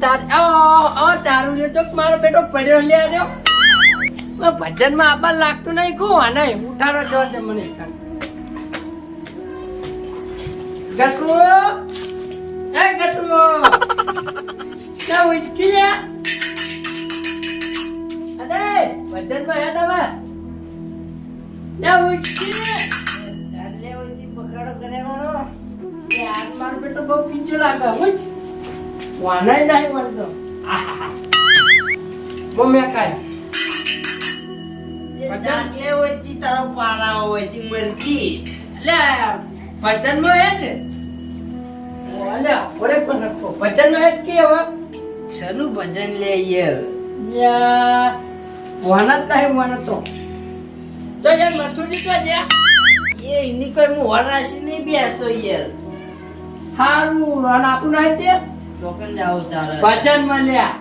તારું લે તો મારો બેટો પડ્યો લે આવ્યો ભજન માં આબાર લાગતું નહીં કો નહીં ઉઠાડો જો છે મને ગટુ એ ગટુ ના ઉઠી લે અરે ભજન માં હેડ હવે ના ઉઠી લે ચાલે ઓજી પકડો કરેવાનો એ આ મારો બેટો બહુ પીંચો લાગે ઉઠ વાનાઈ જાય વળતો આહા બહુ મે કાય જાગલે હોય તી તારો પારા હોય તી મરકી લે ભજન માં હેડ ઓલા ઓરે પણ રાખો ભજન માં હેડ કે હવે છનું ભજન લે યાર યા વાના તાહે વાના તો યાર મથુડી તો જા એ ઇની કોઈ મુ વરાસી નહીં બેસતો યાર હારું અને આપણું નહીં તે ટોકન જાવ તારે ભજન માં લ્યા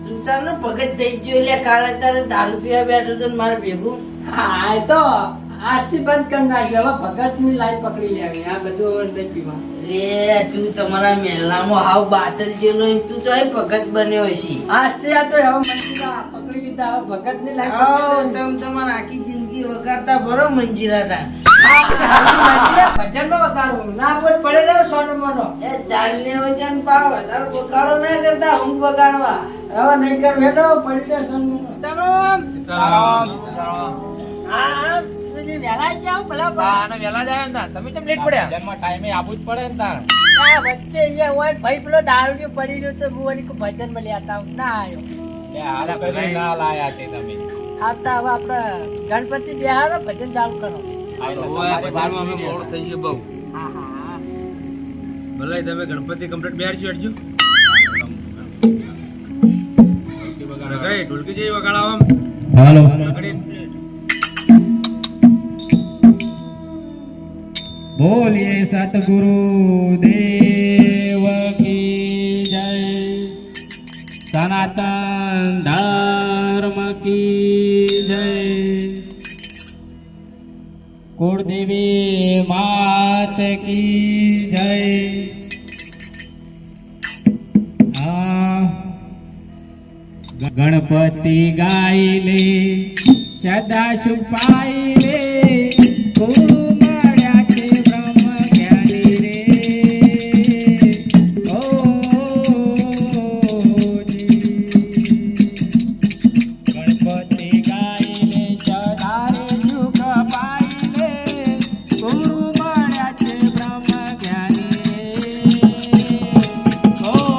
તું ચાલ ને ભગત થઈ ગયો લે કાલે તારે દારૂ પીવા બેઠો તો મારે ભેગું હા એ તો આજથી બંધ કરી નાખ્યો હવે ભગત ની લાઈન પકડી લેવી આ બધું નહીં પીવા રે તું તમારા મેલામાં હાવ બાતલ જેલો તું તો ભગત બન્યો છે આજથી આ તો હવે મંજીરા પકડી લીધા હવે ભગત ની આવ લાઈન તમ તમારા આખી જિંદગી વગાડતા બરો મંજીરા તા ભજન માં વગાડવું ના બોલ પડે ને સોનો મોનો એ ચાલને વજન પાવ તાર વગાડો ના કરતા હું વગાડવા હવે નહીં કર બેટો પડી જાય સોનો મોનો સીતારામ હા સુધી વેલા જાવ ભલા તાને વેલા જાય ને તમે કેમ લેટ પડ્યા જન્મ ટાઈમે આવું જ પડે ને તાર આ વચ્ચે અહીંયા હોય ભાઈ પેલો દારૂ પડી રહ્યો તો હું ભજન માં લેતા આવું ના આવ્યો લે હારા કદી ના લાયા તે તમે આવતા હવે આપડે ગણપતિ બેહારો ભજન ચાલુ કરો થઈ ગયું બહુ હા હા ભલે તમે ગણપતિ કમ્પ્લીટ બેહાડજો અડજો ઢોલકી જેવી વગાડાવા હાલો બોલીએ સતગુરુ દેવ કી જય સનાતન ધર્મ કી જય કુળદેવી માત કી જય ગણપતિ ગાઈ લે સદા છુપાઈ લે ગુરુ મળ્યા છે બ્રહ્મ જ્ઞાની રે ઓ ગણપતિ ગાઈ લે સદા રે સુખ પાઈ લે ગુરુ મળ્યા છે બ્રહ્મ જ્ઞાની રે ઓ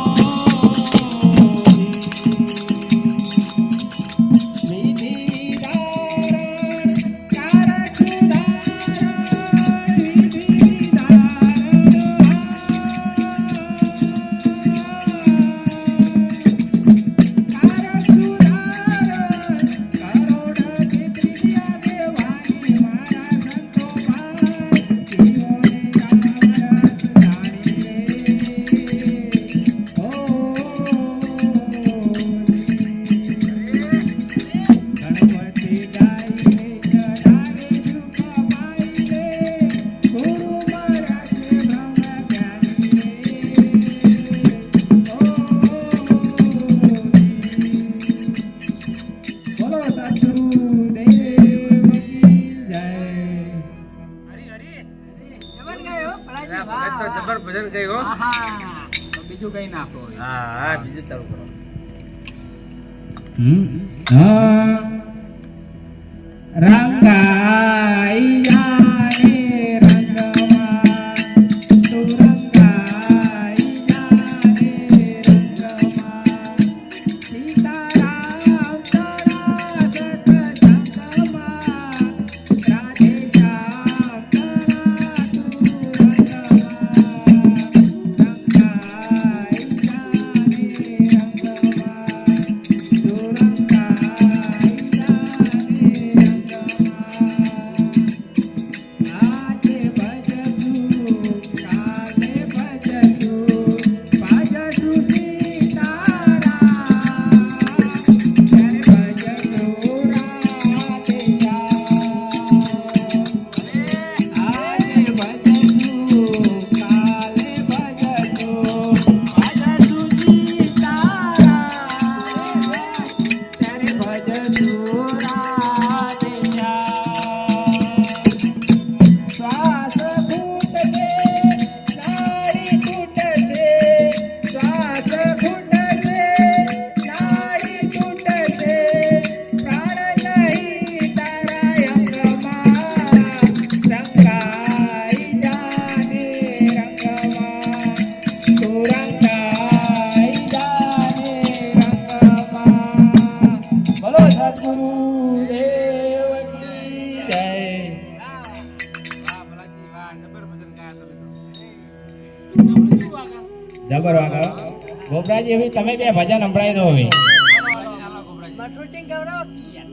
જબર ભજન ગયો બીજું કઈ નાખો હા હા બીજું ચાલુ કરો રંગાઈયા રે રંગમાં તું રંગાઈયા રે રંગમાં સીતારામ તારા સતસંગમાં રાધે શ્યામ તારા તું રંગમાં ગુરુદેવની જય. જબર વાગા ગોબરાજી, હવે તમે બે ભજન સંભળાઈ દો. હવે મથુરજી ગવડાવો કી યાર.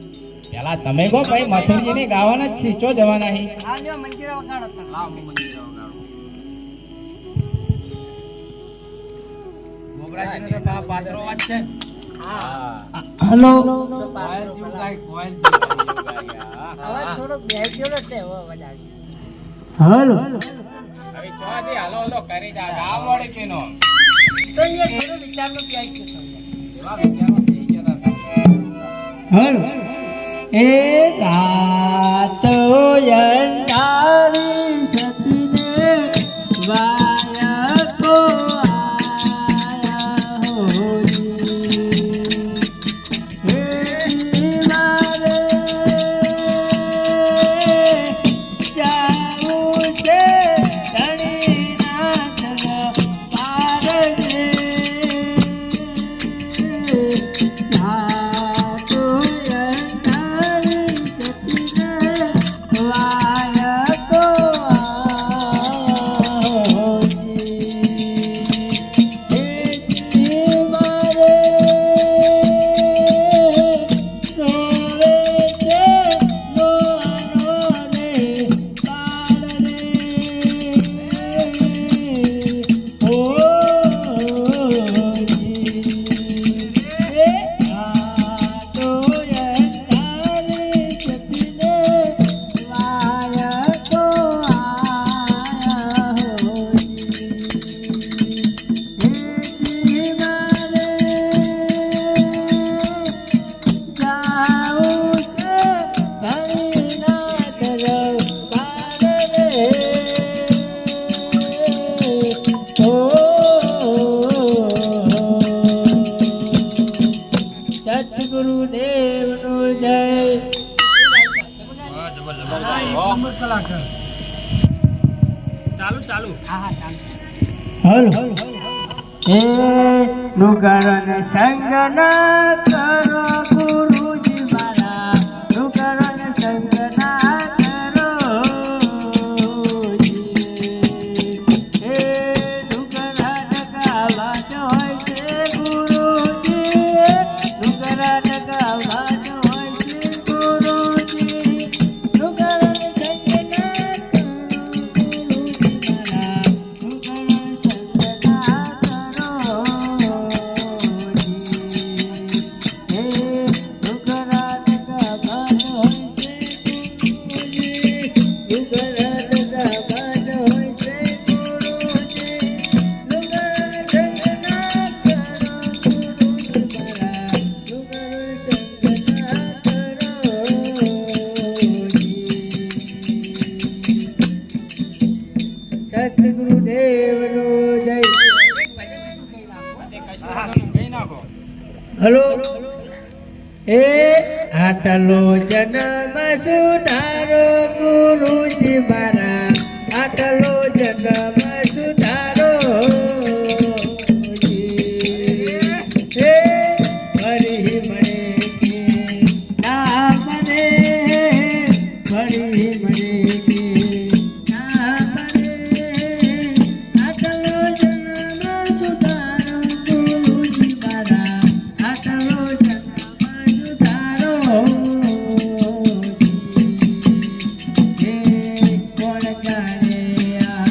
પેલા તમે કહો ભાઈ, મથુરજી ને ગાવાના જ છે, ચો જવાના છે. આ જો મંજીરા વગાડો તમે. હલો અવાજ થોડો બેસી ગયો છે હો વજાડી. હલો તો એ થોડો વિચારનો બેસી ગયો હલો એ રાત અંધારી સતીને વાયકો આયા હોજી. હે મારે જાવું છે ધણીના ઘર પારને. સતગુરુદેવનો જય. હલો હે નુકરણ સંગ ના કરો ગુરુજી મારા, નુકરણ સંગ ના કરો હે નુકરણ ગાવા હોય છે ગુરુજી, નુકરણ ગાવા હોય છે ગુરુજી, નુકરણ સંગ ના કરો ગુરુજી મારા, નુકરણ સંગ ના કરો હે નુકરણ ગાવા હોય છે ગુરુજી, નુકરણ ગાવા હોય છે ગુરુજી, નુકરણ સંગ ના કરો ગુરુજી મારા, નુકરણ સંગ ના કરો. સતગુરુદેવનો જય. હલો એ આટલો જન્મ સુધારો ગુરુજી મારા, આટલો જન્મ સુધારો હે ફરી મળે કે ના મળે, ફરી મળે કે ના મળે, આટલો જન્મ સુધારો ગુરુજી મારા, આટલો જન્મ સુધારો હે કોણ જાણે આ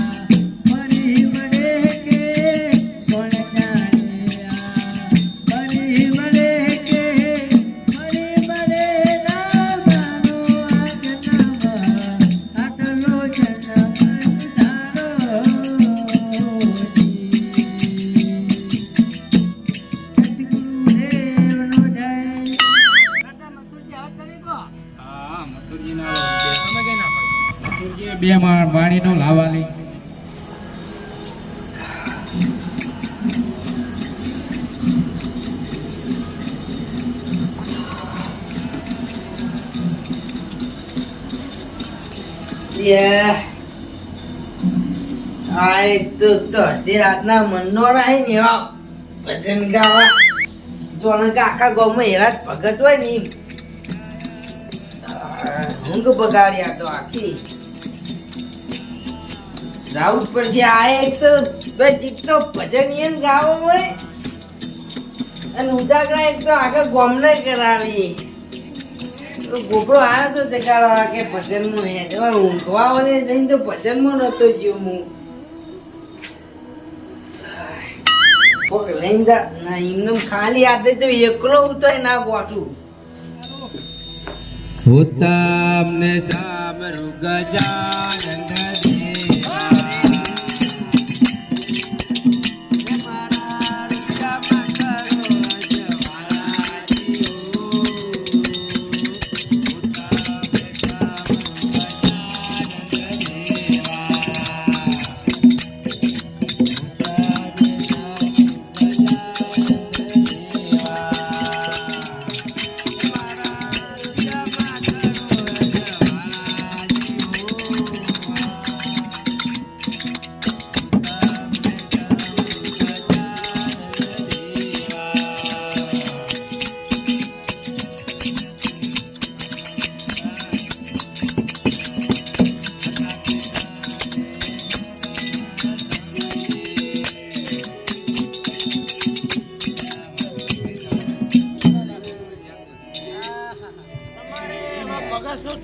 ફરી મળે કે, કોણ જાણે આ ફરી મળે કે, ફરી મળે ના મારો આ જન્મ, આટલો જન્મ સુધારો સતગુરુદેવનો જય. બે વાણીનો લાવાની આ એક તો અડધી રાતના મનનો રાહી ને એવા ભજન ગાવા જોને કે આખા ગામમાં એરા જ ભગત હોય ને એમ. ઊંઘ બગાડ્યા તો આખી જાવું જ પડશે. આ એક તો બે ચીટલો ભજન ઈયન ગાવો હોય અને ઉજાગરા એક તો આગળ ગોમને કરાવી. તો ગોબરો આવ્યો તો ચકાડવા કે ભજનમાં હે જવા ઊંઘવા વાળે જઈને તો ભજનમાં નતો ગયો હું. કોક લઈને જા ના એમને ખાલી હાથે તો એકલો ઉતોય ના ગોઠું. ઉત્તમ ને સામરુ ગજાનંદ દેવા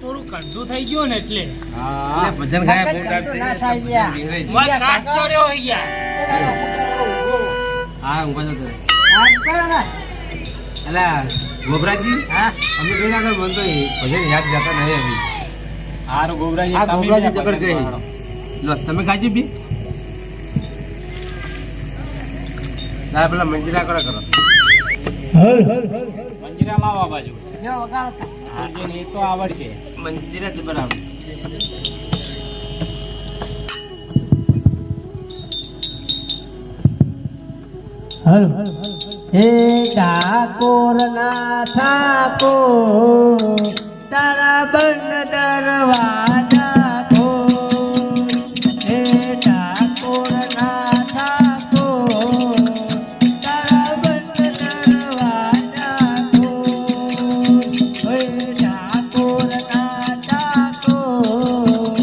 થોડું કંઠું થઈ ગયું ને એટલે ભજન ગાયા ના થાય ગયા. કાચો રહ્યો હોય ગયા. હા ઊંઘવા જતો હાથ કરો ને. અલા ગોબરાજી હા અમે કઈ ના કર બનતો ભજન યાદ જતા નહીં અમે હારો ગોબરાજી આ ગોબરાજી જબર ગઈ લો તમે ખાજી બી ના પેલા મંજીરા કરો મંજીરા લાવો આ બાજુ જો વગાડો તો. એ તો આવડશે. મંજીરા જ બરાબર હે ઠાકોર ના ઠાકોર તારા બંધ દરવાજા ખોલ. હે ઠાકોર ના ઠાકોર તારા બંધ દરવાજા ખોલ. હે ઠાકોર ના ઠાકોર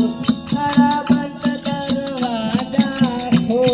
તારા બંધ દરવાજા ખોલ.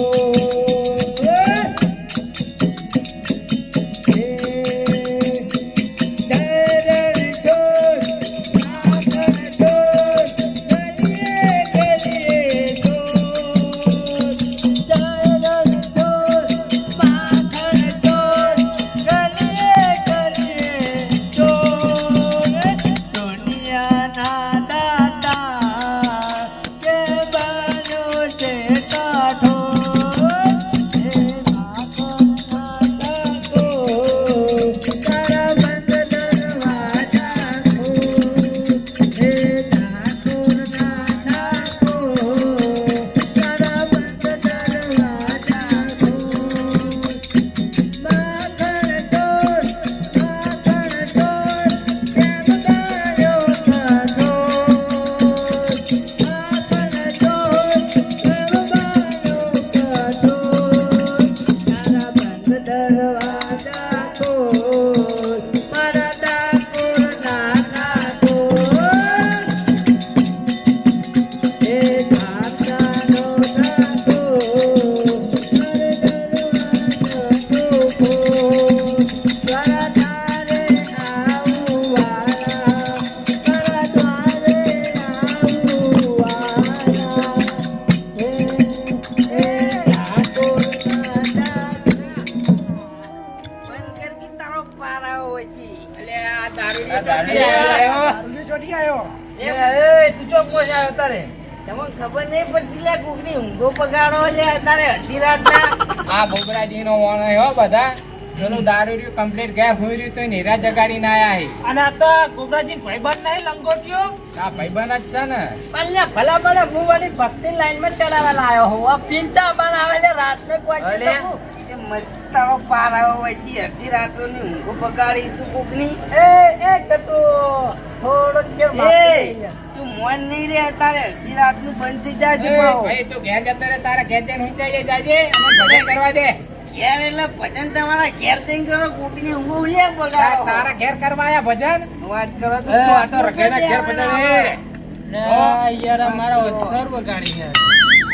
ખબર નહીં પડતી લે કુકની ઊંઘો બગાડો લે તારે અડધી રાતના. આ ગોબરાજી નો વણ હો બધા પેલું દારૂ કમ્પ્લીટ ગયા હોઈ રહ્યું તો નીરા જગાડીને આયા હે. અને આ તો ગોબરાજી ભાઈબંધ નહીં લંગોટીઓ આ ભાઈબંધ જ છે ને. પલ્લે ભલા ભલા હું વાળી ભક્તિ લાઈન માં ચડાવવા લાયો હું આ પિંચા બનાવે લે રાતને પહોંચી અલે શકું. એ મસ્તારો પાર આવ્યો હોય અડધી રાતોની ઊંઘો બગાડી તું કોકની. એ કટુ થોડો કે એ તું મોન નહીં રે તારે અડધી રાતનું બંધ થઈ જાય છે એ પાહો. ભાઈ તું ઘેર જતો રે તારા ઘેર જઈને ઊંઘ જઈએ જાજે અને ભજન કરવા દે. ઘેર એટલે ભજન તમારા ઘેર જઈને કરો, કોકની ઊંઘ ઉલ્યા બગાડો. તારા ઘેર કરવા આયા ભજન વાત કરો તો એ, છો આ તો રઘાઈના ઘેર ભજન એ. યાર મારા અવસર બગાડી યાર.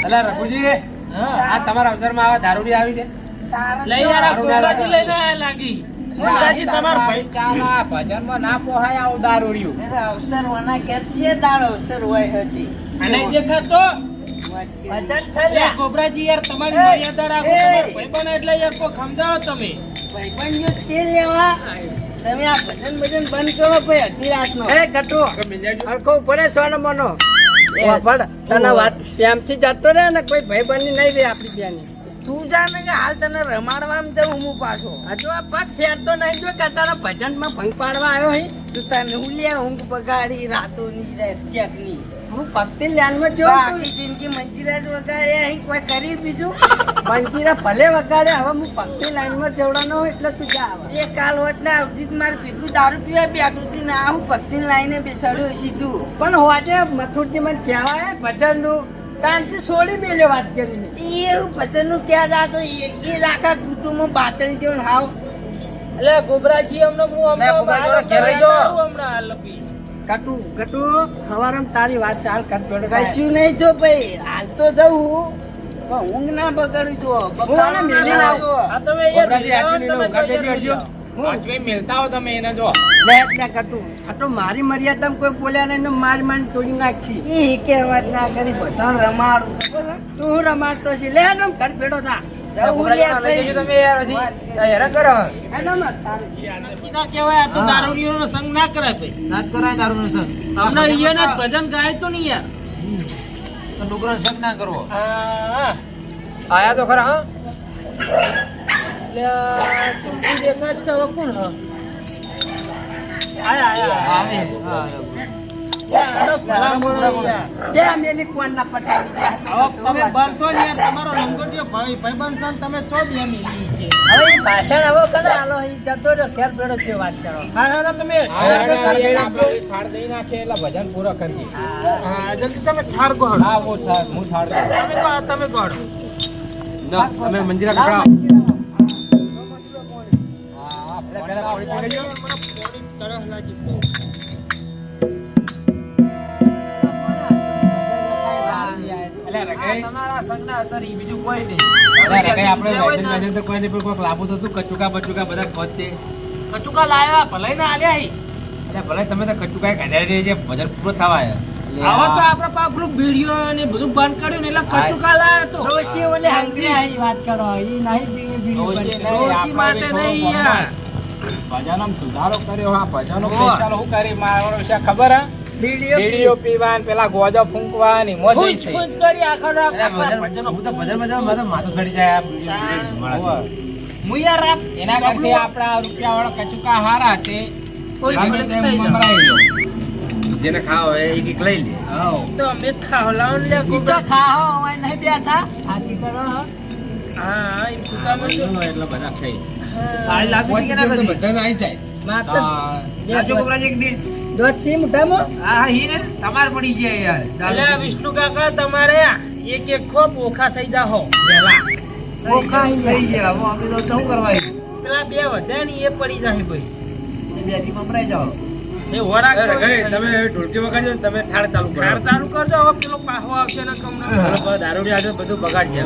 અલા રઘુજી, હા આ તમારા અવસરમાં આવા દારૂડી આવી છે? લઈ યાર આ ગોબરાજી લઈને આયા લાગી. ગોબરાજી તમારો ભાઈ ચાલ આ ભજનમાં ના પોહાય આવું દારૂડિયું. એટલે અવસર વના ઘેર છે દાળ અવસર હોય હતી. અને દેખાતો વાત કરી. ભજન છે લ્યા. ગોબરાજી યાર તમારી મર્યાદા રાખો. તમારા ભાઈબંધ એટલે યાર કોઈ સમજાવો તમે. ભાઈબંધ જો તે લેવા તમે આ ભજન બંધ કરો ભાઈ અડધી રાતનો. એ કટુ હરખો પડે સોનો મનો વાપડ તને વાત પ્રેમથી જતો રહે ને કોઈ ભાઈ બની નહીં રે આપણી ત્યાંની. તું જાણે કે હાલ તને રમાડવામાં જવું હું પાછો. હજુ આ પગ ફેરતો નહીં જો કે તારા ભજનમાં ભંગ પાડવા આવ્યો હી. તું તને ઉલ્યા ઊંઘ બગાડી રાતોની ચેકની. હું ભક્તિ લાઈનમાં જો આખી જિંદગી મંજીરા જ વગાડ્યા અહીં કોઈ કરી બીજું. મંજીરા ભલે વગાડે હવે હું ભક્તિ લાઈનમાં જવડાનો હોય એટલે તું જા આવે. એ કાલ હોત ના આવતી મારે ભેગું દારૂ પીવા બેઠું હતી ને આવું ભક્તિ લાઈને બેસાડ્યો સીધું. પણ હોજે મથુરજી મને કહેવાય ભજનનું કાંતિ છોડી મેલ્યો વાત કરીને. એવું ભજનનું ક્યાં જાતો એ જ આખા કુટુંબમાં બાતલ જેવું હાવ. એટલે ગોબરાજી અમને હું લે, ગોબરાજી વાળા ઘેર લઈ જાઓ. હમણાં લપી કટુ કટુ હવારમાં તારી વાત ચાલ કરતો કશું નહીં જો ભાઈ હાલ તો જવું પણ ઊંઘ ના બગાડું છું. હું આને મેલી લાવું. આ તમે યાર ગોબરાજી હાથથી લઈને ઉઘાડ દેજો હરજો. પાંચવે મિલતા હો તમે એને જો લે લે કટુ આ તો મારી મર્યાદામાં કોઈ બોલ્યા નહીં ને મારી મારી તોડી નાખશી. એ કે વાત ના કરી બધા રમાડું. તું હું રમાડતો છે લે નો ઘર ભેડો થા. જવું લ્યા ભાઈ. તમે યાર હજી હેરાન કરો એનો મત તારી નક્કી ના કહેવાય આ તો દારૂડિયોનો સંગ ના કરાય ભાઈ. નાચ કરાય દારૂનો સંગ હમણાં ઈયાને જ ભજન ગાય તો નહીં યાર. તો ડુગરનો સંગ ના કરવો હા આયા તો ખરા હા લે તું દેખાય છે હવે કોણ હ આયા આયા આવે મેલી કોણ ના પટાવી તમે બંધો ને યાર તમારો લંગોટિયો ભાઈ ભાઈબંધ છે ને તમે ચો બે મિલી છે. હવે એ ભાષણ હવે કને આલો ઈ જતો રહ્યો ઘેર ભેડો છે વાત કરો. હા હા તમે થાળ દઈ નાખે એટલે ભજન પૂરો કરી હા જલ્દી તમે ઠાર ગોળ. હા હું થાળ દઉં. તમે ગોળ. ના, તમે મંજીરા પકડાવો. હા પેલા પાણી પી લેજો. તરસ લાગી બહુ. અલા રઘાઈ, તમારા સંગના અસર ઈ બીજું કોઈ નહીં. અલા રઘાઈ, આપણે વ્યસન વ્યસન તો કોઈ નહીં, પણ કોઈક લાભું તો હતું. કચુકા બચુકા બધા ખોજ છે. કચુકા લાયા ભલે ના આલ્યા હી. અલા ભલે તમે તો કચુકા કાઢ્યા છે, ભજન પૂરો થવા આવ્યો. આવા તો આપડે પાપડું વિડિયો ને બધું બંધ કર્યું ને એટલે કચુકા લાયા તો ડોશી ઓલે હાંગરી આઈ વાત કરો ઈ નહીં વિડિયો ડોશી માટે નહીં યાર. ભજનમ સુધારો કર્યો હા ભજનો ચાલો હું કરી મારો છે ખબર હા બીડીઓ પીવાન પેલા ગોજો ફૂંકવાની મોજ ખુશ થઈ ખુશ કરી આખો રાત અલા ભજન, હું તો ભજનમાં જાઉં, મારું માથું સડી જાય આ બીડીઓ મારા. હું યાર રાત એના કરતી આપડા રૂપિયા વાળા કચુકા હારા છે કોઈ ગમે ગમે તેમ તે મમરાઈ લો. જેને ખાવ હોય એ કંઈક લઈ લે. તો અમે ખાવ લાવ લે ઈ તો ખાઓ હોય નહીં બેઠા આથી કરો હા ઈ સુકામાં તો એટલે બધા ખાઈ. તાળી લાગી કે ના તો બધી? બધાને આવી જાય. માત્ર હા. સાચું કોબરાજી એક દી? દોત છે મોટામાં હા હી ને તમાર પડી ગયા યાર અલ્યા વિષ્ણુ કાકા તમારે એક એક ખોપ ઓખા થઈ જાહો પેલા ઓખા થઈ ગયા હવે અમે તો શું કરવા આવ્યું? પેલા બે વધે ને એ પડી જાય ભાઈ એ બે દી મમરાઈ જાઓ એ વરાક અરે રઘાઈ, તમે ઢોલકી વગાડજો ને તમે ઠાળ ચાલુ કરો. કાર ચાલુ કરજો હવે પેલો પાહો આવશે ને કમનો બરોબર, દારૂડી આજે બધું બગાડ છે.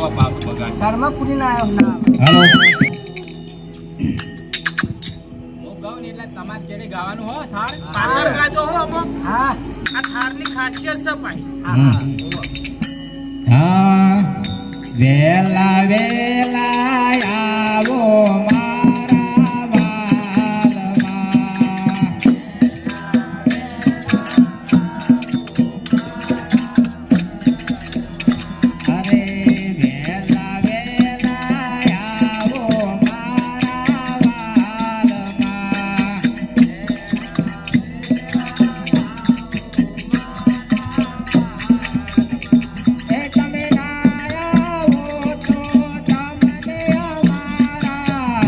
ઘરમાં પૂરીને આવ્યો ના હાલો હું ગાઉં ને એટલે તમારે ઘેરે ગાવાનું હો થાળ પાછળ ગાજો હો અમો હા આ થારની ખાસિયત છે ભાઈ હા વેલા વેલા આવો મારા વાલમાં અરે વેલા વેલા આવો મારા વાલમાં એ તમે ના આવો તો તમને અમારા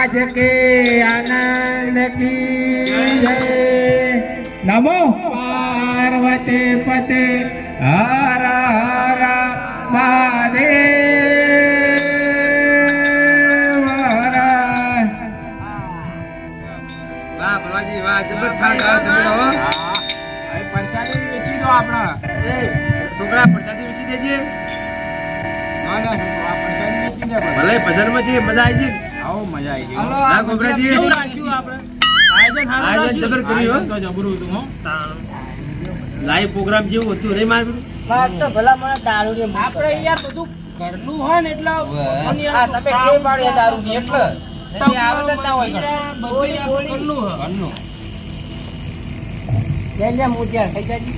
महाराज के आनंद की जय। नमो पार्वती पते हर हर महादेव हर। વાહ ભલાજી વાહ જબર થાક આવે તમે તો હો. હવે પરસાદી વેચી દો આપણા. છોકરા પ્રસાદી વેચી દેજે. ના ના આ પરસાદી વેચી દે ભલે ભજનમાં જે મજા આવી છે. આવો મજા આવી ગઈ. ના ગોબરાજી કેવું રાખ્યું આપણે? આયોજન જબર કર્યું હો. તો જબરું હતું હો. લાઈવ પ્રોગ્રામ જેવું હતું રે માર માર તો ભલા મને દારૂ ને આપણે યાર બધું ઘરનું હોય ને એટલે પોતાની આ તમે કેમ પાડ્યા દારૂ ની એટલે નથી આવે તો ના હોય ઘર. બધું ઘરનું હોય. ઘરનું. જેને મુજ્યા ખાઈ જાજી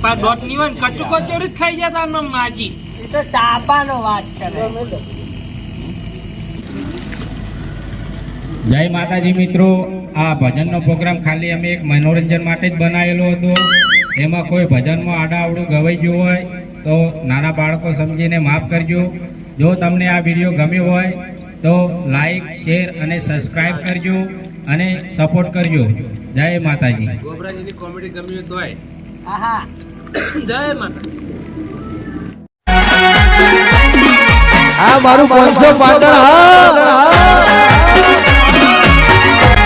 પા દોટ ની હોય ને કચું કચોરી જ ખાઈ જતા નો માજી. એ તો ચાપાનો વાત કરે જય માતાજી મિત્રો, આ ભજનનો પ્રોગ્રામ ખાલી અમે એક મનોરંજન માટે જ બનાવેલો હતો. એમાં કોઈ ભજનમાં આડાઅવડું ગવાઈ ગયું હોય તો નાના બાળકો સમજીને માફ કરજો. જો તમને આ વિડીયો ગમ્યો હોય તો લાઈક, શેર અને સબસ્ક્રાઈબ કરજો અને સપોર્ટ કરજો. જય માતાજી. ગોબરાજીની કોમેડી ગમી હોય તોય આહા જય માતા. આ મારું 500 પાટણ હા